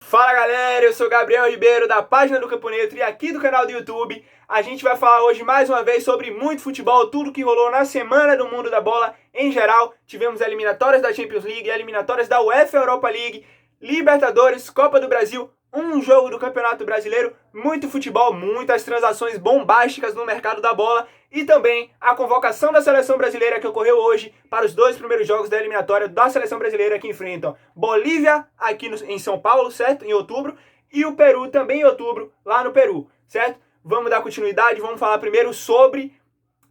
Fala galera, eu sou Gabriel Ribeiro da página do Campo Neutro e aqui do canal do YouTube. A gente vai falar hoje mais uma vez sobre muito futebol, tudo que rolou na semana do mundo da bola em geral. Tivemos eliminatórias da Champions League, eliminatórias da UEFA Europa League, Libertadores, Copa do Brasil, um jogo do Campeonato Brasileiro, muito futebol, muitas transações bombásticas no mercado da bola e também a convocação da Seleção Brasileira que ocorreu hoje para os dois primeiros jogos da eliminatória da Seleção Brasileira que enfrentam Bolívia aqui em São Paulo, certo? Em outubro, e o Peru também em outubro, lá no Peru, certo? Vamos dar continuidade, vamos falar primeiro sobre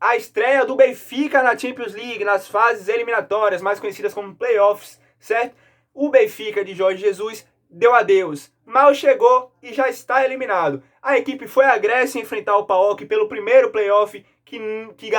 a estreia do Benfica na Champions League, nas fases eliminatórias, mais conhecidas como playoffs, certo? O Benfica de Jorge Jesus deu adeus, mal chegou e já está eliminado. A equipe foi à Grécia enfrentar o PAOK pelo primeiro playoff que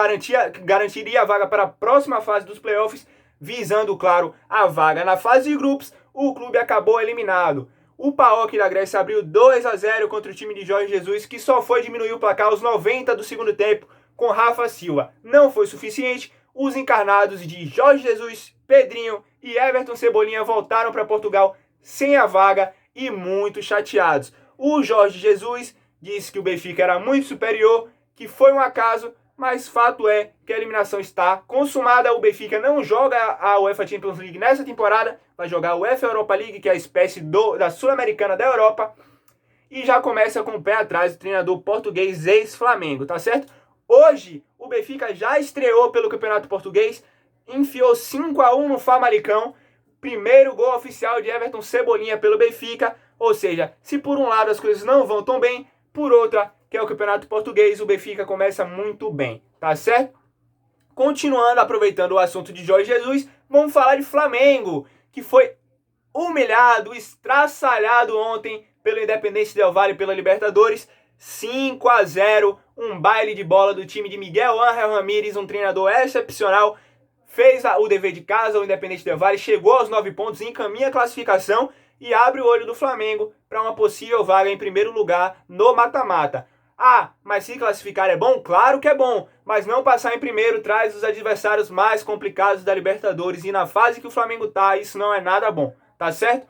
garantiria a vaga para a próxima fase dos playoffs, visando, claro, a vaga na fase de grupos. O clube acabou eliminado. O PAOK da Grécia abriu 2-0 contra o time de Jorge Jesus, que só foi diminuir o placar aos 90 do segundo tempo com Rafa Silva. Não foi suficiente. Os encarnados de Jorge Jesus, Pedrinho e Everton Cebolinha voltaram para Portugal sem a vaga e muito chateados. O Jorge Jesus disse que o Benfica era muito superior, que foi um acaso, mas fato é que a eliminação está consumada. O Benfica não joga a UEFA Champions League nessa temporada, vai jogar a UEFA Europa League, que é a espécie da Sul-Americana da Europa, e já começa com o pé atrás o treinador português ex-Flamengo, tá certo? Hoje, o Benfica já estreou pelo Campeonato Português, enfiou 5-1 no Famalicão, primeiro gol oficial de Everton Cebolinha pelo Benfica, ou seja, se por um lado as coisas não vão tão bem, por outra, que é o Campeonato Português, o Benfica começa muito bem, tá certo? Continuando, aproveitando o assunto de Jorge Jesus, vamos falar de Flamengo, que foi humilhado, estraçalhado ontem pelo Independente Del Valle pela Libertadores, 5-0, um baile de bola do time de Miguel Ángel Ramírez, um treinador excepcional, fez o dever de casa, o Independente Del Valle chegou aos 9 pontos, encaminha a classificação e abre o olho do Flamengo para uma possível vaga em primeiro lugar no mata-mata. Ah, mas se classificar é bom? Claro que é bom, mas não passar em primeiro traz os adversários mais complicados da Libertadores e na fase que o Flamengo tá, isso não é nada bom, tá certo?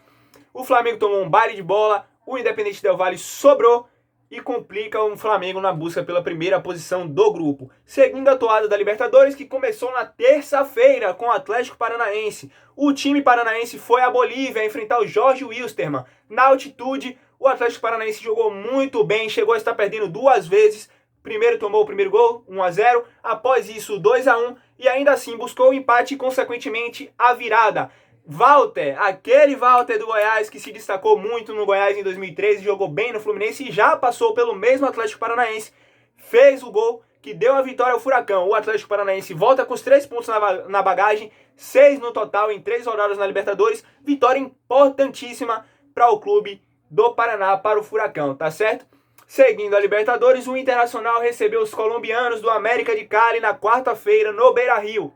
O Flamengo tomou um baile de bola, o Independente Del Valle sobrou e complica o Flamengo na busca pela primeira posição do grupo. Seguindo a toada da Libertadores, que começou na terça-feira com o Atlético Paranaense. O time paranaense foi à Bolívia enfrentar o Jorge Wilstermann. Na altitude, o Atlético Paranaense jogou muito bem, chegou a estar perdendo 2 vezes. Primeiro tomou o primeiro gol, 1-0. Após isso, 2-1. E ainda assim buscou o empate e, consequentemente, a virada. Walter, aquele Walter do Goiás que se destacou muito no Goiás em 2013, jogou bem no Fluminense e já passou pelo mesmo Atlético Paranaense, fez o gol que deu a vitória ao Furacão. O Atlético Paranaense volta com os 3 pontos na bagagem, 6 no total em 3 rodadas na Libertadores, vitória importantíssima para o clube do Paraná, para o Furacão, tá certo? Seguindo a Libertadores, o Internacional recebeu os colombianos do América de Cali na quarta-feira no Beira-Rio.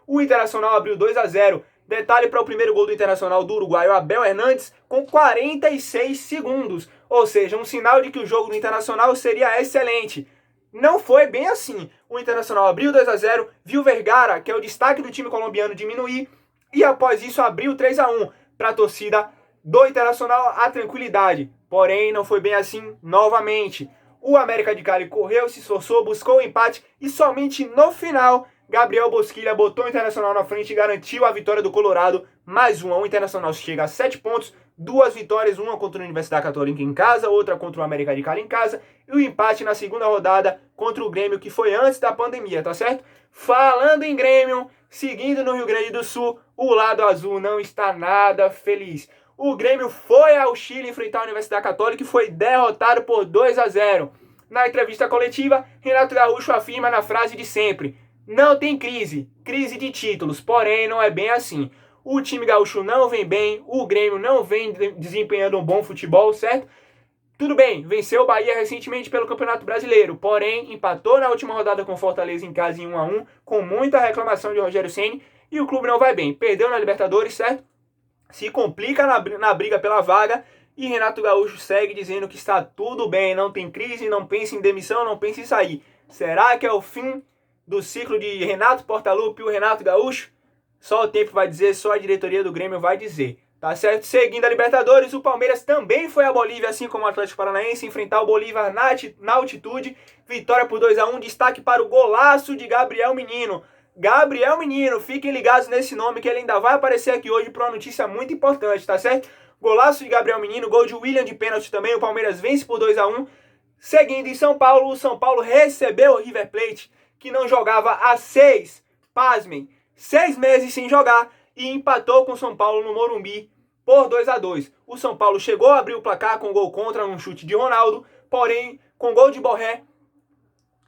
O Internacional abriu 2-0. Detalhe para o primeiro gol do Internacional do uruguaio Abel Hernandes com 46 segundos. Ou seja, um sinal de que o jogo do Internacional seria excelente. Não foi bem assim. O Internacional abriu 2-0, viu Vergara, que é o destaque do time colombiano, diminuir. E após isso abriu 3-1 para a torcida do Internacional, a tranquilidade. Porém, não foi bem assim novamente. O América de Cali correu, se esforçou, buscou o empate e somente no final Gabriel Bosquilha botou o Internacional na frente e garantiu a vitória do Colorado. Mais uma. O Internacional chega a 7 pontos, 2 vitórias, uma contra a Universidade Católica em casa, outra contra o América de Cali em casa, e o empate na segunda rodada contra o Grêmio, que foi antes da pandemia, tá certo? Falando em Grêmio, seguindo no Rio Grande do Sul, o lado azul não está nada feliz. O Grêmio foi ao Chile enfrentar a Universidade Católica e foi derrotado por 2-0. Na entrevista coletiva, Renato Gaúcho afirma na frase de sempre: não tem crise de títulos, porém não é bem assim. O time gaúcho não vem bem, o Grêmio não vem desempenhando um bom futebol, certo? Tudo bem, venceu o Bahia recentemente pelo Campeonato Brasileiro, porém empatou na última rodada com Fortaleza em casa em 1-1, com muita reclamação de Rogério Ceni, e o clube não vai bem. Perdeu na Libertadores, certo? Se complica na briga pela vaga, e Renato Gaúcho segue dizendo que está tudo bem, não tem crise, não pensa em demissão, não pensa em sair. Será que é o fim do ciclo de Renato Portaluppi e o Renato Gaúcho? Só o tempo vai dizer, só a diretoria do Grêmio vai dizer. tá certo? Seguindo a Libertadores, o Palmeiras também foi à Bolívia, assim como o Atlético Paranaense, enfrentar o Bolívar na altitude. Vitória por 2-1, destaque para o golaço de Gabriel Menino. Gabriel Menino, fiquem ligados nesse nome que ele ainda vai aparecer aqui hoje para uma notícia muito importante, tá certo? Golaço de Gabriel Menino, gol de William de pênalti também, o Palmeiras vence por 2-1. Seguindo em São Paulo, o São Paulo recebeu o River Plate, que não jogava há 6 meses sem jogar, e empatou com o São Paulo no Morumbi por 2-2. O São Paulo chegou a abrir o placar com gol contra num chute de Ronaldo, porém, com gol de Borré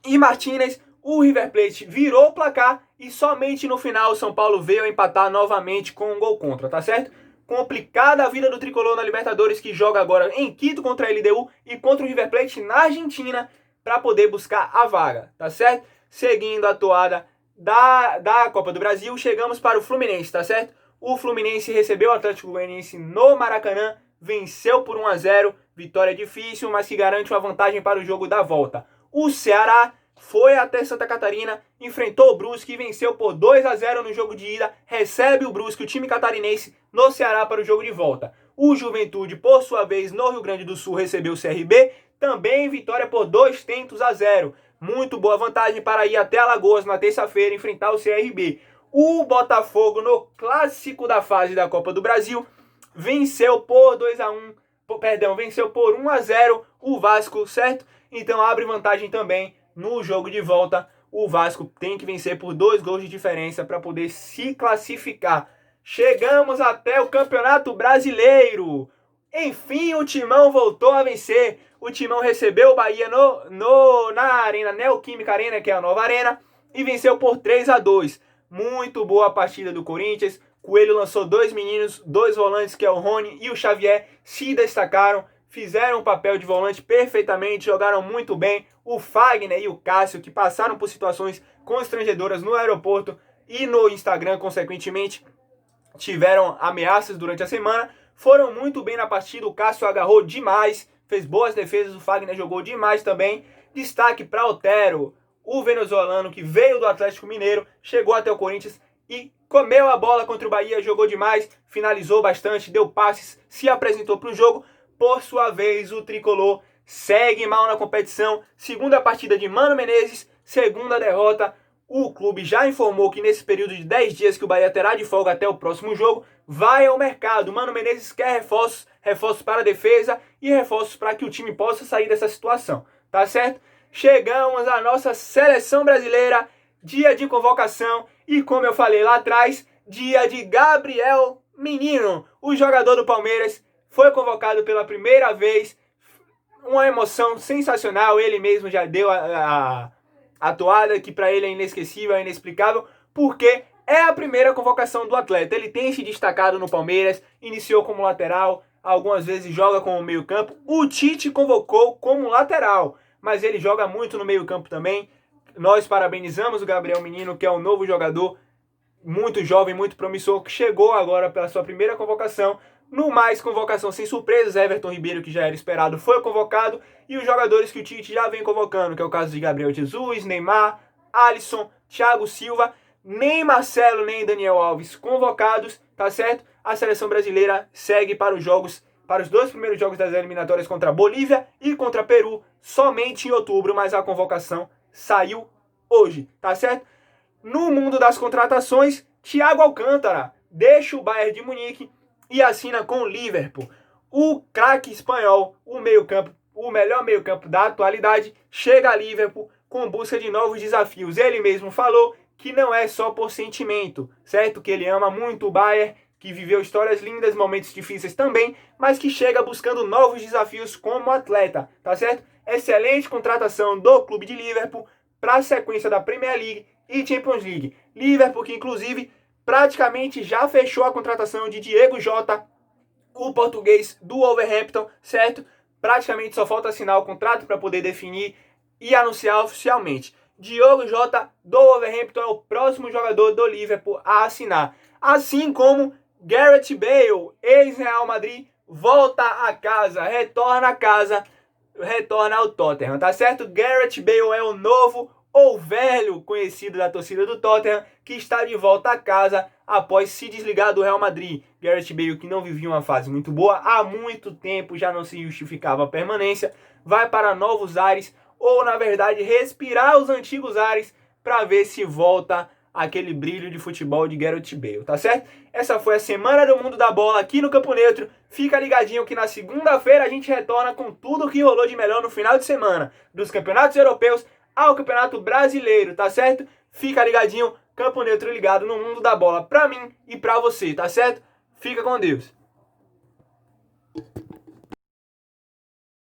e Martínez, o River Plate virou o placar e somente no final o São Paulo veio a empatar novamente com um gol contra, tá certo? Complicada a vida do tricolor na Libertadores, que joga agora em Quito contra a LDU e contra o River Plate na Argentina para poder buscar a vaga, tá certo? Seguindo a toada da Copa do Brasil, chegamos para o Fluminense, tá certo? O Fluminense recebeu o Atlético Goianiense no Maracanã, venceu por 1-0, vitória difícil, mas que garante uma vantagem para o jogo da volta. O Ceará foi até Santa Catarina, enfrentou o Brusque e venceu por 2-0 no jogo de ida, recebe o Brusque, o time catarinense, no Ceará para o jogo de volta. O Juventude, por sua vez, no Rio Grande do Sul, recebeu o CRB, também vitória por 2-0. Muito boa vantagem para ir até Alagoas na terça-feira enfrentar o CRB. O Botafogo, no clássico da fase da Copa do Brasil, venceu por 1-0 o Vasco, certo? Então abre vantagem também no jogo de volta. O Vasco tem que vencer por 2 gols de diferença para poder se classificar. Chegamos até o Campeonato Brasileiro. Enfim, o Timão voltou a vencer. O Timão recebeu o Bahia na Arena Neoquímica Arena, que é a nova arena, e venceu por 3-2. Muito boa a partida do Corinthians. Coelho lançou 2 meninos, 2 volantes, que é o Rony e o Xavier, se destacaram, fizeram o papel de volante perfeitamente, jogaram muito bem. O Fagner e o Cássio, que passaram por situações constrangedoras no aeroporto e no Instagram, consequentemente, tiveram ameaças durante a semana, foram muito bem na partida. O Cássio agarrou demais, fez boas defesas, o Fagner jogou demais também. Destaque para Otero, o venezuelano que veio do Atlético Mineiro, chegou até o Corinthians e comeu a bola contra o Bahia, jogou demais, finalizou bastante, deu passes, se apresentou para o jogo. Por sua vez, o tricolor segue mal na competição, segunda partida de Mano Menezes, segunda derrota. O clube já informou que nesse período de 10 dias que o Bahia terá de folga até o próximo jogo, vai ao mercado. Mano Menezes quer reforços para a defesa e reforços para que o time possa sair dessa situação, tá certo? Chegamos à nossa seleção brasileira, dia de convocação e, como eu falei lá atrás, dia de Gabriel Menino, o jogador do Palmeiras, foi convocado pela primeira vez. Uma emoção sensacional, ele mesmo já deu a toada, que para ele é inesquecível, é inexplicável, porque é a primeira convocação do atleta. Ele tem se destacado no Palmeiras, iniciou como lateral, algumas vezes joga como meio campo. O Tite convocou como lateral, mas ele joga muito no meio campo também. Nós parabenizamos o Gabriel Menino, que é um novo jogador, muito jovem, muito promissor, que chegou agora pela sua primeira convocação. No mais, convocação sem surpresas, Everton Ribeiro, que já era esperado, foi convocado, e os jogadores que o Tite já vem convocando, que é o caso de Gabriel Jesus, Neymar, Alisson, Thiago Silva, nem Marcelo, nem Daniel Alves convocados, tá certo? A seleção brasileira segue para os 2 primeiros jogos das eliminatórias contra a Bolívia e contra Peru, somente em outubro, mas a convocação saiu hoje, tá certo? No mundo das contratações, Thiago Alcântara deixa o Bayern de Munique e assina com o Liverpool. O craque espanhol, o melhor meio-campo da atualidade, chega a Liverpool com busca de novos desafios. Ele mesmo falou que não é só por sentimento, certo? Que ele ama muito o Bayern, que viveu histórias lindas, momentos difíceis também, mas que chega buscando novos desafios como atleta, tá certo? Excelente contratação do clube de Liverpool para a sequência da Premier League e Champions League. Liverpool que, inclusive, praticamente já fechou a contratação de Diego Jota, o português do Wolverhampton, certo? Praticamente só falta assinar o contrato para poder definir e anunciar oficialmente. Diogo Jota do Wolverhampton é o próximo jogador do Liverpool a assinar. Assim como Gareth Bale, ex-Real Madrid, volta a casa, retorna ao Tottenham, tá certo? Gareth Bale é o novo o velho conhecido da torcida do Tottenham, que está de volta a casa após se desligar do Real Madrid. Gareth Bale, que não vivia uma fase muito boa, há muito tempo já não se justificava a permanência, vai para novos ares, ou na verdade respirar os antigos ares, para ver se volta aquele brilho de futebol de Gareth Bale, tá certo? Essa foi a Semana do Mundo da Bola aqui no Campo Neutro. Fica ligadinho que na segunda-feira a gente retorna com tudo o que rolou de melhor no final de semana, dos campeonatos europeus ao Campeonato Brasileiro, tá certo? Fica ligadinho, Campo Neutro ligado no Mundo da Bola pra mim e pra você, tá certo? Fica com Deus.